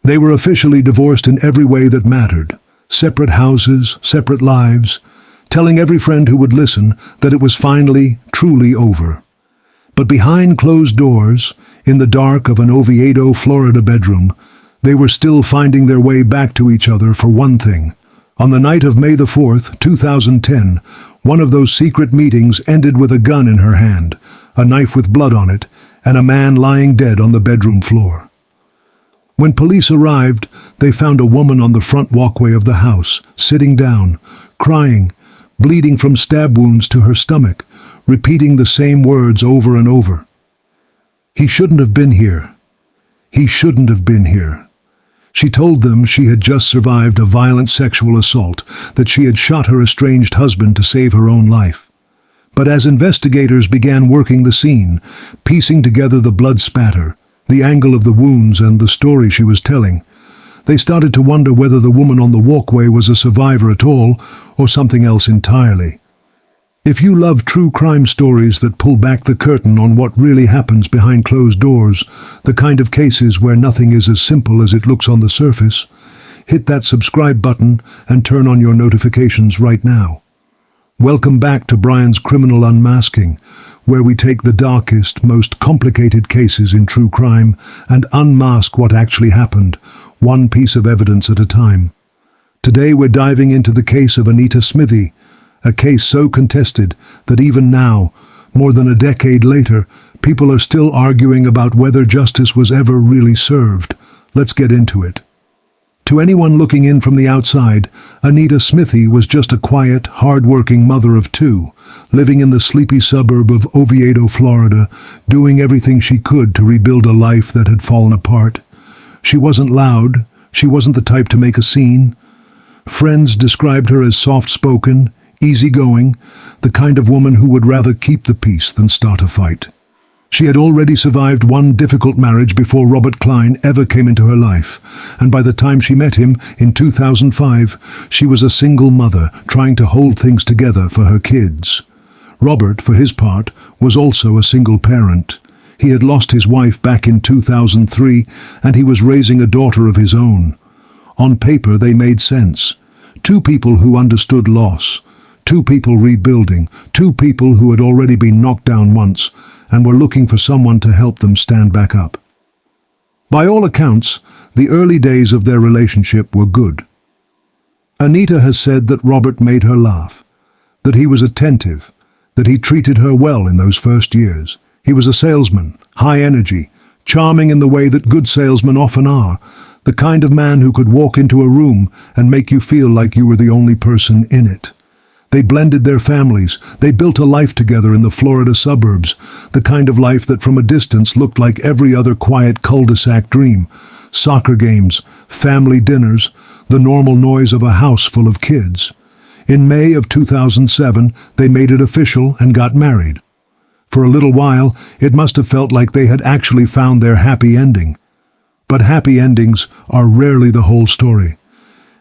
They were officially divorced in every way that mattered. Separate houses, separate lives, telling every friend who would listen that it was finally, truly over. But behind closed doors, in the dark of an Oviedo, Florida bedroom, they were still finding their way back to each other for one thing. On the night of May the 4th, 2010, one of those secret meetings ended with a gun in her hand, a knife with blood on it, and a man lying dead on the bedroom floor. When police arrived, they found a woman on the front walkway of the house, sitting down, crying, bleeding from stab wounds to her stomach, repeating the same words over and over. "He shouldn't have been here. He shouldn't have been here." She told them she had just survived a violent sexual assault, that she had shot her estranged husband to save her own life. But as investigators began working the scene, piecing together the blood spatter, the angle of the wounds and the story she was telling, they started to wonder whether the woman on the walkway was a survivor at all or something else entirely. If you love true crime stories that pull back the curtain on what really happens behind closed doors, the kind of cases where nothing is as simple as it looks on the surface, hit that subscribe button and turn on your notifications right now. Welcome back to Brian's Criminal Unmasking, where we take the darkest, most complicated cases in true crime and unmask what actually happened, one piece of evidence at a time. Today we're diving into the case of Anita Smithey, a case so contested that even now, more than a decade later, people are still arguing about whether justice was ever really served. Let's get into it. To anyone looking in from the outside, Anita Smithey was just a quiet, hard-working mother of two, living in the sleepy suburb of Oviedo, Florida, doing everything she could to rebuild a life that had fallen apart. She wasn't loud. She wasn't the type to make a scene. Friends described her as soft-spoken, easygoing, the kind of woman who would rather keep the peace than start a fight. She had already survived one difficult marriage before Robert Cline ever came into her life, and by the time she met him in 2005, she was a single mother trying to hold things together for her kids. Robert, for his part, was also a single parent. He had lost his wife back in 2003, and he was raising a daughter of his own. On paper, they made sense. Two people who understood loss. Two people rebuilding, two people who had already been knocked down once and were looking for someone to help them stand back up. By all accounts, the early days of their relationship were good. Anita has said that Robert made her laugh, that he was attentive, that he treated her well in those first years. He was a salesman, high energy, charming in the way that good salesmen often are, the kind of man who could walk into a room and make you feel like you were the only person in it. They blended their families. They built a life together in the Florida suburbs, the kind of life that from a distance looked like every other quiet cul-de-sac dream. Soccer games, family dinners, the normal noise of a house full of kids. In May of 2007, they made it official and got married. For a little while, it must have felt like they had actually found their happy ending. But happy endings are rarely the whole story.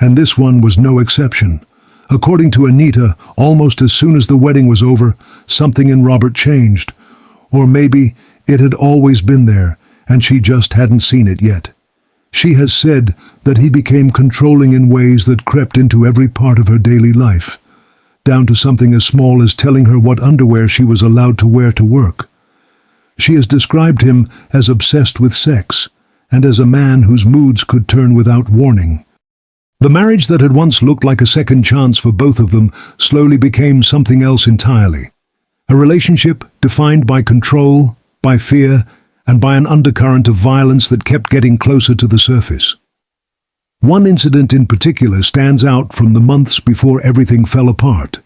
And this one was no exception. According to Anita, almost as soon as the wedding was over, something in Robert changed. Or maybe it had always been there, and she just hadn't seen it yet. She has said that he became controlling in ways that crept into every part of her daily life, down to something as small as telling her what underwear she was allowed to wear to work. She has described him as obsessed with sex, and as a man whose moods could turn without warning. The marriage that had once looked like a second chance for both of them slowly became something else entirely. A relationship defined by control, by fear, and by an undercurrent of violence that kept getting closer to the surface. One incident in particular stands out from the months before everything fell apart.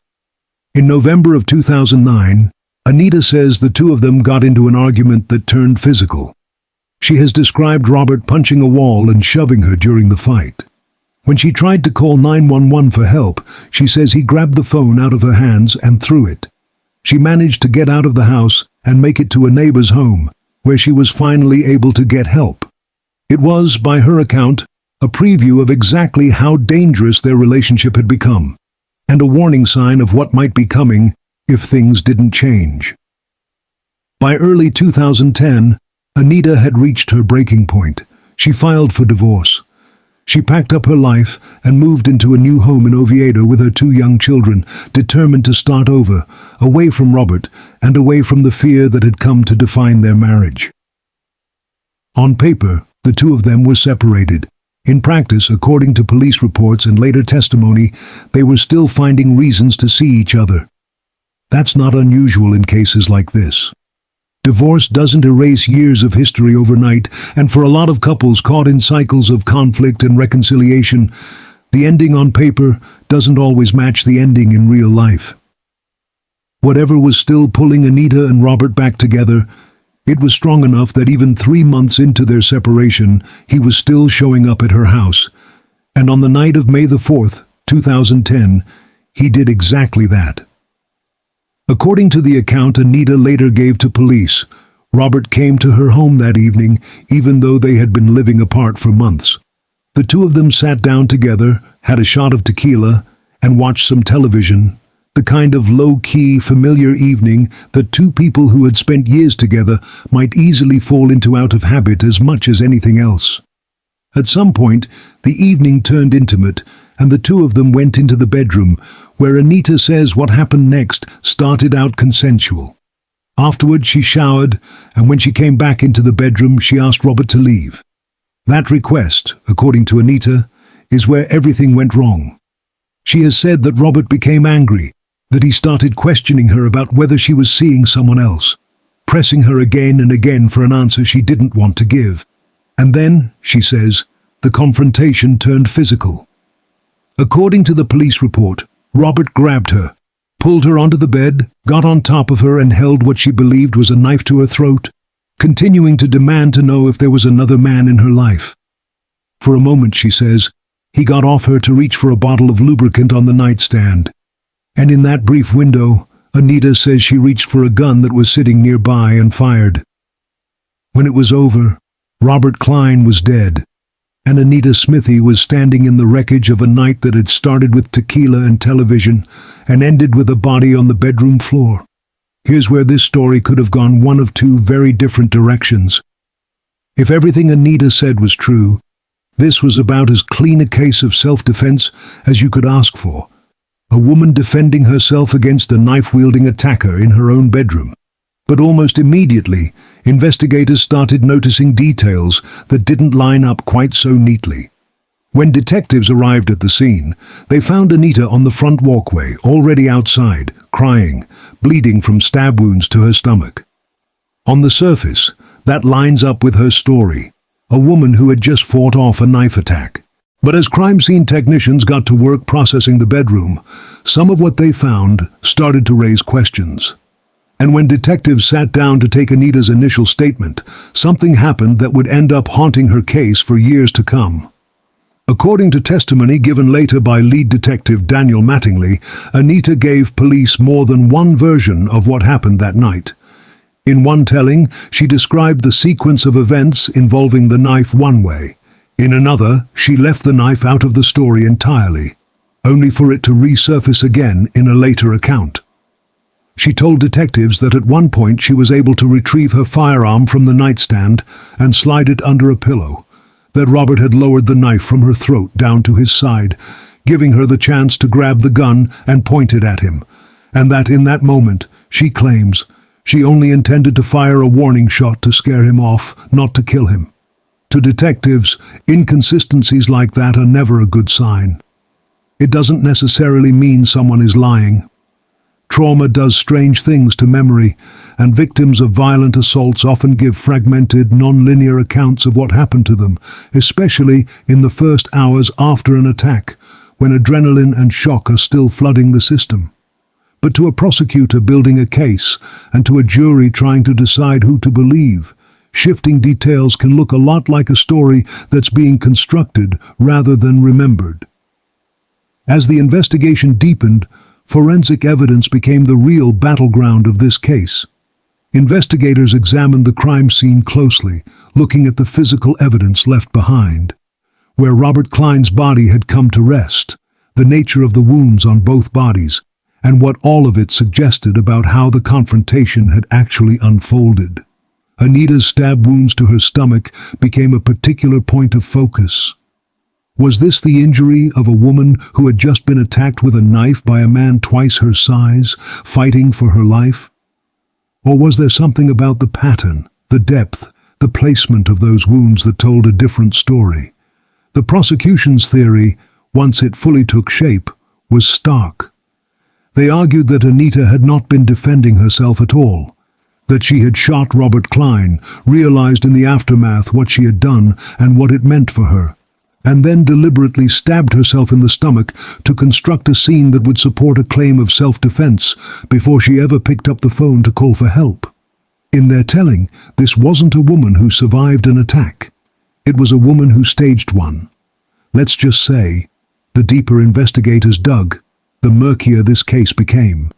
In November of 2009, Anita says the two of them got into an argument that turned physical. She has described Robert punching a wall and shoving her during the fight. When she tried to call 911 for help, she says he grabbed the phone out of her hands and threw it. She managed to get out of the house and make it to a neighbor's home, where she was finally able to get help. It was, by her account, a preview of exactly how dangerous their relationship had become, and a warning sign of what might be coming if things didn't change. By early 2010, Anita had reached her breaking point. She filed for divorce, She packed up her life and moved into a new home in Oviedo with her 2 young children, determined to start over, away from Robert and away from the fear that had come to define their marriage. On paper, the 2 of them were separated. In practice, according to police reports and later testimony, they were still finding reasons to see each other. That's not unusual in cases like this. Divorce doesn't erase years of history overnight, and for a lot of couples caught in cycles of conflict and reconciliation, the ending on paper doesn't always match the ending in real life. Whatever was still pulling Anita and Robert back together, it was strong enough that even 3 months into their separation, he was still showing up at her house. And on the night of May the 4th, 2010, he did exactly that. According to the account Anita later gave to police, Robert came to her home that evening, even though they had been living apart for months. The 2 of them sat down together, had a shot of tequila, and watched some television, the kind of low-key, familiar evening that 2 people who had spent years together might easily fall into out of habit as much as anything else. At some point, the evening turned intimate, and the 2 of them went into the bedroom, where Anita says what happened next started out consensual. Afterward, she showered, and when she came back into the bedroom, she asked Robert to leave. That request, according to Anita, is where everything went wrong. She has said that Robert became angry, that he started questioning her about whether she was seeing someone else, pressing her again and again for an answer she didn't want to give. And then, she says, the confrontation turned physical. According to the police report, Robert grabbed her, pulled her onto the bed, got on top of her and held what she believed was a knife to her throat, continuing to demand to know if there was another man in her life. For a moment, she says, he got off her to reach for a bottle of lubricant on the nightstand. And in that brief window, Anita says she reached for a gun that was sitting nearby and fired. When it was over, Robert Cline was dead, and Anita Smithey was standing in the wreckage of a night that had started with tequila and television and ended with a body on the bedroom floor. Here's where this story could have gone one of 2 very different directions. If everything Anita said was true, this was about as clean a case of self-defense as you could ask for. A woman defending herself against a knife-wielding attacker in her own bedroom. But almost immediately, investigators started noticing details that didn't line up quite so neatly. When detectives arrived at the scene, they found Anita on the front walkway, already outside, crying, bleeding from stab wounds to her stomach. On the surface, that lines up with her story, a woman who had just fought off a knife attack. But as crime scene technicians got to work processing the bedroom, some of what they found started to raise questions. And when detectives sat down to take Anita's initial statement, something happened that would end up haunting her case for years to come. According to testimony given later by lead detective Daniel Mattingly, Anita gave police more than one version of what happened that night. In one telling, she described the sequence of events involving the knife one way. In another, she left the knife out of the story entirely, only for it to resurface again in a later account. She told detectives that at one point she was able to retrieve her firearm from the nightstand and slide it under a pillow, that Robert had lowered the knife from her throat down to his side, giving her the chance to grab the gun and point it at him, and that in that moment, she claims, she only intended to fire a warning shot to scare him off, not to kill him. To detectives, inconsistencies like that are never a good sign. It doesn't necessarily mean someone is lying. Trauma does strange things to memory, and victims of violent assaults often give fragmented, non-linear accounts of what happened to them, especially in the first hours after an attack, when adrenaline and shock are still flooding the system. But to a prosecutor building a case, and to a jury trying to decide who to believe, shifting details can look a lot like a story that's being constructed rather than remembered. As the investigation deepened, forensic evidence became the real battleground of this case. Investigators examined the crime scene closely, looking at the physical evidence left behind. Where Robert Cline's body had come to rest, the nature of the wounds on both bodies, and what all of it suggested about how the confrontation had actually unfolded. Anita's stab wounds to her stomach became a particular point of focus. Was this the injury of a woman who had just been attacked with a knife by a man twice her size, fighting for her life? Or was there something about the pattern, the depth, the placement of those wounds that told a different story? The prosecution's theory, once it fully took shape, was stark. They argued that Anita had not been defending herself at all, that she had shot Robert Cline, realized in the aftermath what she had done and what it meant for her, and then deliberately stabbed herself in the stomach to construct a scene that would support a claim of self-defense before she ever picked up the phone to call for help. In their telling, this wasn't a woman who survived an attack. It was a woman who staged one. Let's just say, the deeper investigators dug, the murkier this case became.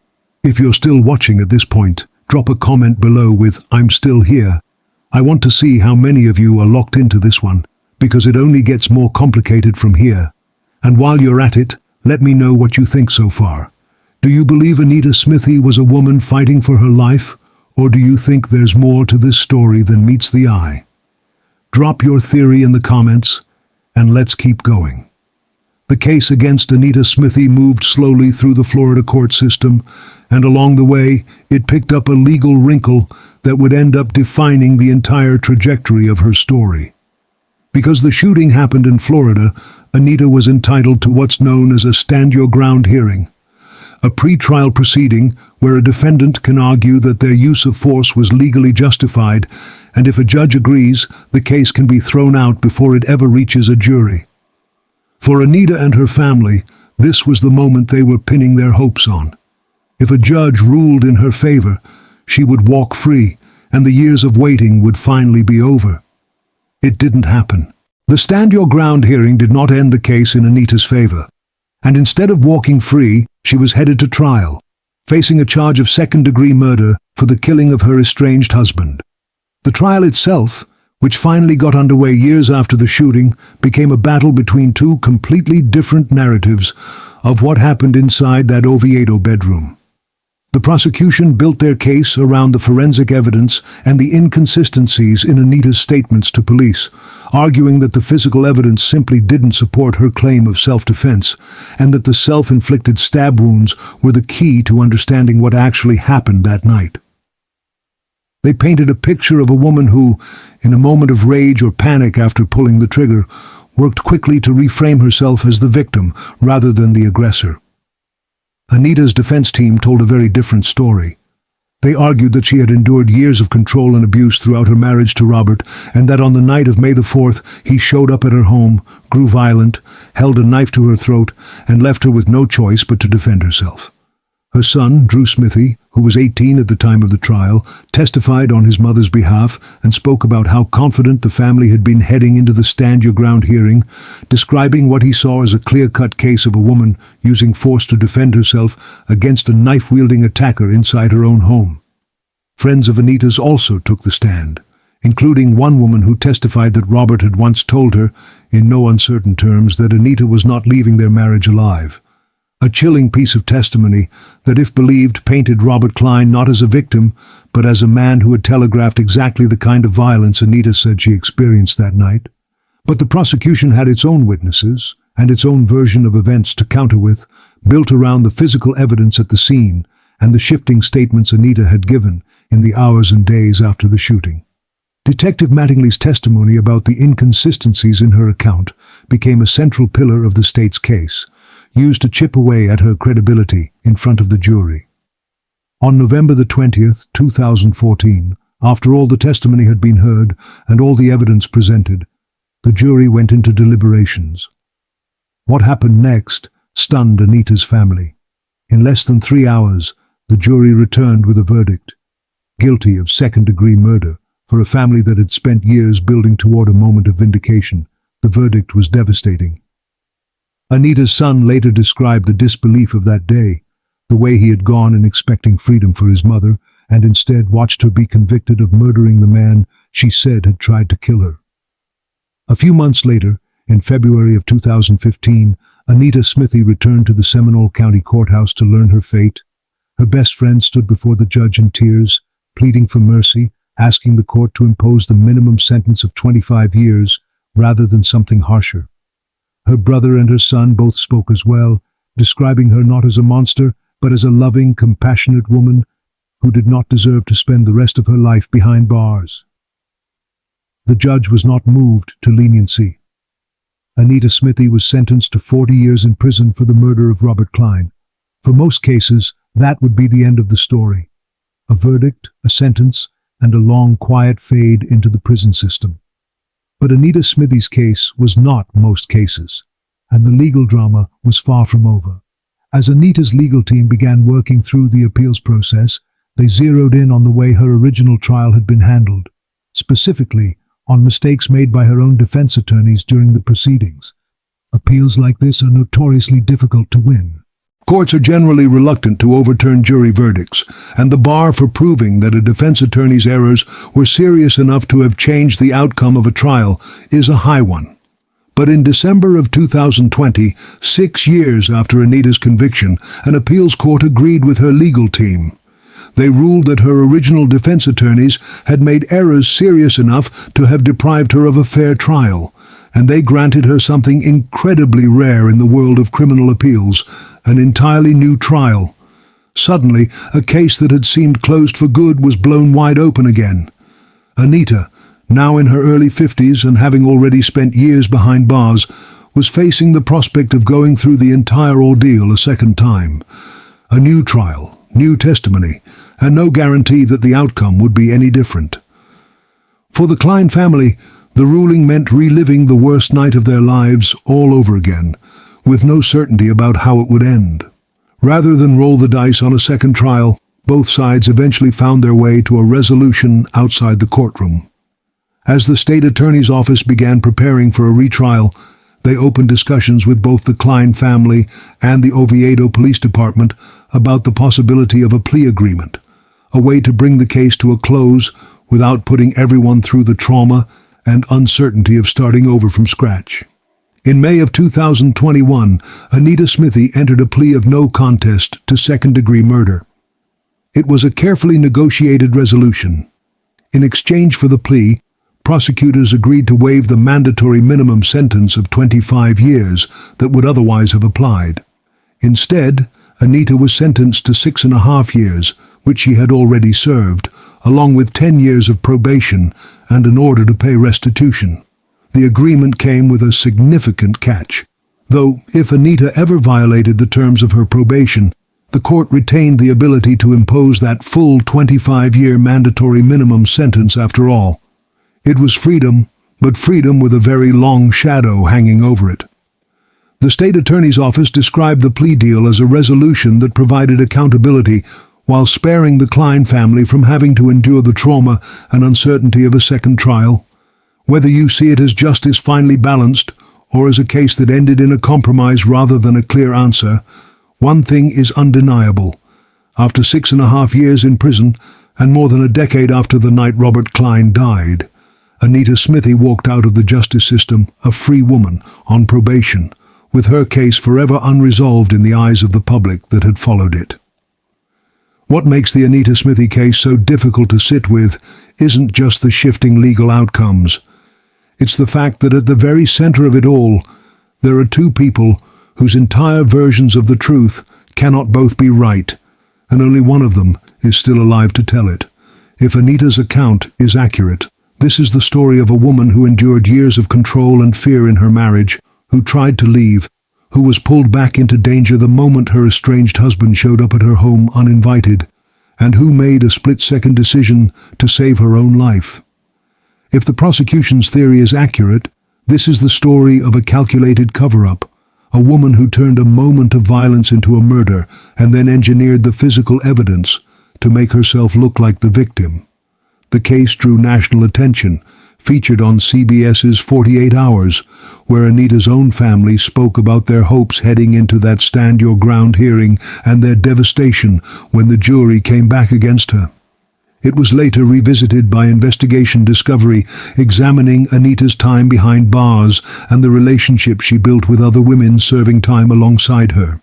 If you're still watching at this point, drop a comment below with "I'm still here." I want to see how many of you are locked into this one, because it only gets more complicated from here. And while you're at it, let me know what you think so far. Do you believe Anita Smithey was a woman fighting for her life, or do you think there's more to this story than meets the eye? Drop your theory in the comments, and let's keep going. The case against Anita Smithey moved slowly through the Florida court system, and along the way, it picked up a legal wrinkle that would end up defining the entire trajectory of her story. Because the shooting happened in Florida, Anita was entitled to what's known as a stand-your-ground hearing, a pre-trial proceeding where a defendant can argue that their use of force was legally justified, and if a judge agrees, the case can be thrown out before it ever reaches a jury. For Anita and her family, this was the moment they were pinning their hopes on. If a judge ruled in her favor, she would walk free, and the years of waiting would finally be over. It didn't happen. The stand-your-ground hearing did not end the case in Anita's favor, and instead of walking free, she was headed to trial, facing a charge of second-degree murder for the killing of her estranged husband. The trial itself, which finally got underway years after the shooting, became a battle between two completely different narratives of what happened inside that Oviedo bedroom. The prosecution built their case around the forensic evidence and the inconsistencies in Anita's statements to police, arguing that the physical evidence simply didn't support her claim of self-defense, and that the self-inflicted stab wounds were the key to understanding what actually happened that night. They painted a picture of a woman who, in a moment of rage or panic after pulling the trigger, worked quickly to reframe herself as the victim rather than the aggressor. Anita's defense team told a very different story. They argued that she had endured years of control and abuse throughout her marriage to Robert, and that on the night of May the 4th, he showed up at her home, grew violent, held a knife to her throat, and left her with no choice but to defend herself. Her son, Drew Smithey, who was 18 at the time of the trial, testified on his mother's behalf and spoke about how confident the family had been heading into the stand-your-ground hearing, describing what he saw as a clear-cut case of a woman using force to defend herself against a knife-wielding attacker inside her own home. Friends of Anita's also took the stand, including one woman who testified that Robert had once told her, in no uncertain terms, that Anita was not leaving their marriage alive. A chilling piece of testimony that, if believed, painted Robert Cline not as a victim, but as a man who had telegraphed exactly the kind of violence Anita said she experienced that night. But the prosecution had its own witnesses and its own version of events to counter with, built around the physical evidence at the scene and the shifting statements Anita had given in the hours and days after the shooting. Detective Mattingly's testimony about the inconsistencies in her account became a central pillar of the state's case, used to chip away at her credibility in front of the jury. On November the 20th, 2014, after all the testimony had been heard and all the evidence presented, the jury went into deliberations. What happened next stunned Anita's family. In less than 3 hours, the jury returned with a verdict: guilty of second-degree murder. For a family that had spent years building toward a moment of vindication, the verdict was devastating. Anita's son later described the disbelief of that day, the way he had gone in expecting freedom for his mother, and instead watched her be convicted of murdering the man she said had tried to kill her. A few months later, in February of 2015, Anita Smithey returned to the Seminole County Courthouse to learn her fate. Her best friend stood before the judge in tears, pleading for mercy, asking the court to impose the minimum sentence of 25 years rather than something harsher. Her brother and her son both spoke as well, describing her not as a monster, but as a loving, compassionate woman who did not deserve to spend the rest of her life behind bars. The judge was not moved to leniency. Anita Smithey was sentenced to 40 years in prison for the murder of Robert Cline. For most cases, that would be the end of the story. A verdict, a sentence, and a long, quiet fade into the prison system. But Anita Smithey's case was not most cases, and the legal drama was far from over. As Anita's legal team began working through the appeals process, they zeroed in on the way her original trial had been handled, specifically on mistakes made by her own defense attorneys during the proceedings. Appeals like this are notoriously difficult to win. Courts are generally reluctant to overturn jury verdicts, and the bar for proving that a defense attorney's errors were serious enough to have changed the outcome of a trial is a high one. But in December of 2020, 6 years after Anita's conviction, an appeals court agreed with her legal team. They ruled that her original defense attorneys had made errors serious enough to have deprived her of a fair trial, and they granted her something incredibly rare in the world of criminal appeals, an entirely new trial. Suddenly, a case that had seemed closed for good was blown wide open again. Anita, now in her early 50s and having already spent years behind bars, was facing the prospect of going through the entire ordeal a second time. A new trial, new testimony, and no guarantee that the outcome would be any different. For the Cline family, the ruling meant reliving the worst night of their lives all over again, with no certainty about how it would end. Rather than roll the dice on a second trial, both sides eventually found their way to a resolution outside the courtroom. As the state attorney's office began preparing for a retrial, they opened discussions with both the Cline family and the Oviedo Police Department about the possibility of a plea agreement, a way to bring the case to a close without putting everyone through the trauma and uncertainty of starting over from scratch. In May of 2021, Anita Smithey entered a plea of no contest to second-degree murder. It was a carefully negotiated resolution. In exchange for the plea, prosecutors agreed to waive the mandatory minimum sentence of 25 years that would otherwise have applied. Instead, Anita was sentenced to 6.5 years, which she had already served, along with 10 years of probation and an order to pay restitution. The agreement came with a significant catch. Though, if Anita ever violated the terms of her probation, the court retained the ability to impose that full 25-year mandatory minimum sentence after all. It was freedom, but freedom with a very long shadow hanging over it. The state attorney's office described the plea deal as a resolution that provided accountability while sparing the Cline family from having to endure the trauma and uncertainty of a second trial. Whether you see it as justice finally balanced or as a case that ended in a compromise rather than a clear answer, one thing is undeniable. After 6.5 years in prison and more than a decade after the night Robert Cline died, Anita Smithey walked out of the justice system a free woman on probation, with her case forever unresolved in the eyes of the public that had followed it. What makes the Anita Smithey case so difficult to sit with isn't just the shifting legal outcomes. It's the fact that at the very center of it all, there are two people whose entire versions of the truth cannot both be right, and only one of them is still alive to tell it. If Anita's account is accurate, this is the story of a woman who endured years of control and fear in her marriage, who tried to leave, who was pulled back into danger the moment her estranged husband showed up at her home uninvited, and who made a split-second decision to save her own life. If the prosecution's theory is accurate, this is the story of a calculated cover-up, a woman who turned a moment of violence into a murder and then engineered the physical evidence to make herself look like the victim. The case drew national attention, featured on CBS's 48 Hours, where Anita's own family spoke about their hopes heading into that Stand Your Ground hearing and their devastation when the jury came back against her. It was later revisited by Investigation Discovery, examining Anita's time behind bars and the relationship she built with other women serving time alongside her.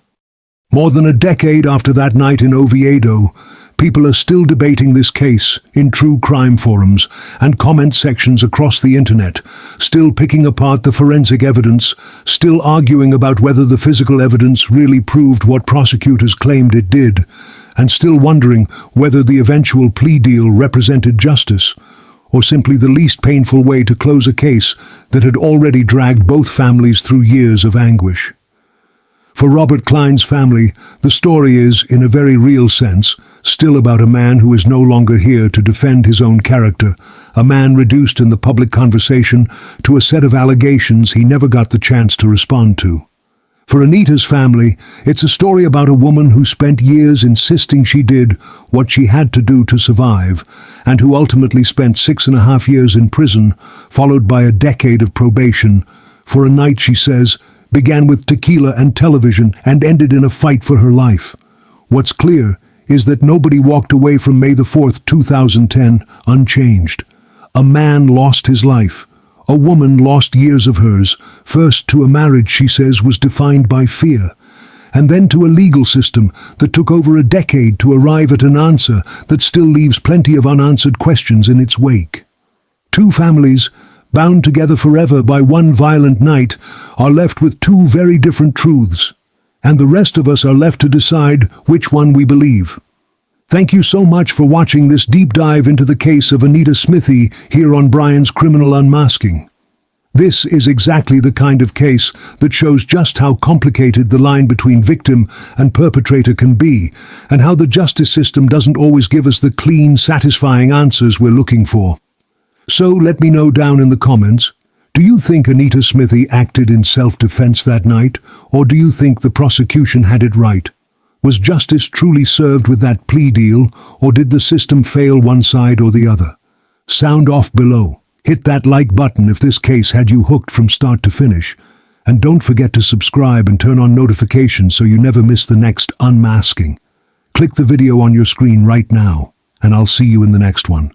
More than a decade after that night in Oviedo, People are still debating this case in true crime forums and comment sections across the internet, still picking apart the forensic evidence, still arguing about whether the physical evidence really proved what prosecutors claimed it did, and still wondering whether the eventual plea deal represented justice, or simply the least painful way to close a case that had already dragged both families through years of anguish. For Robert Cline's family, the story is, in a very real sense, still about a man who is no longer here to defend his own character, a man reduced in the public conversation to a set of allegations he never got the chance to respond to. For Anita's family, it's a story about a woman who spent years insisting she did what she had to do to survive, and who ultimately spent 6.5 years in prison, followed by a decade of probation, for a night, she says, began with tequila and television and ended in a fight for her life. What's clear is that nobody walked away from May the 4th, 2010, unchanged. A man lost his life. A woman lost years of hers, first to a marriage she says was defined by fear, and then to a legal system that took over a decade to arrive at an answer that still leaves plenty of unanswered questions in its wake. Two families, bound together forever by one violent night, are left with two very different truths, and the rest of us are left to decide which one we believe. Thank you so much for watching this deep dive into the case of Anita Smithey here on Brian's Criminal Unmasking. This is exactly the kind of case that shows just how complicated the line between victim and perpetrator can be, and how the justice system doesn't always give us the clean, satisfying answers we're looking for. So let me know down in the comments, do you think Anita Smithey acted in self-defense that night, or do you think the prosecution had it right? Was justice truly served with that plea deal, or did the system fail one side or the other? Sound off below. Hit that like button if this case had you hooked from start to finish. And don't forget to subscribe and turn on notifications so you never miss the next unmasking. Click the video on your screen right now, and I'll see you in the next one.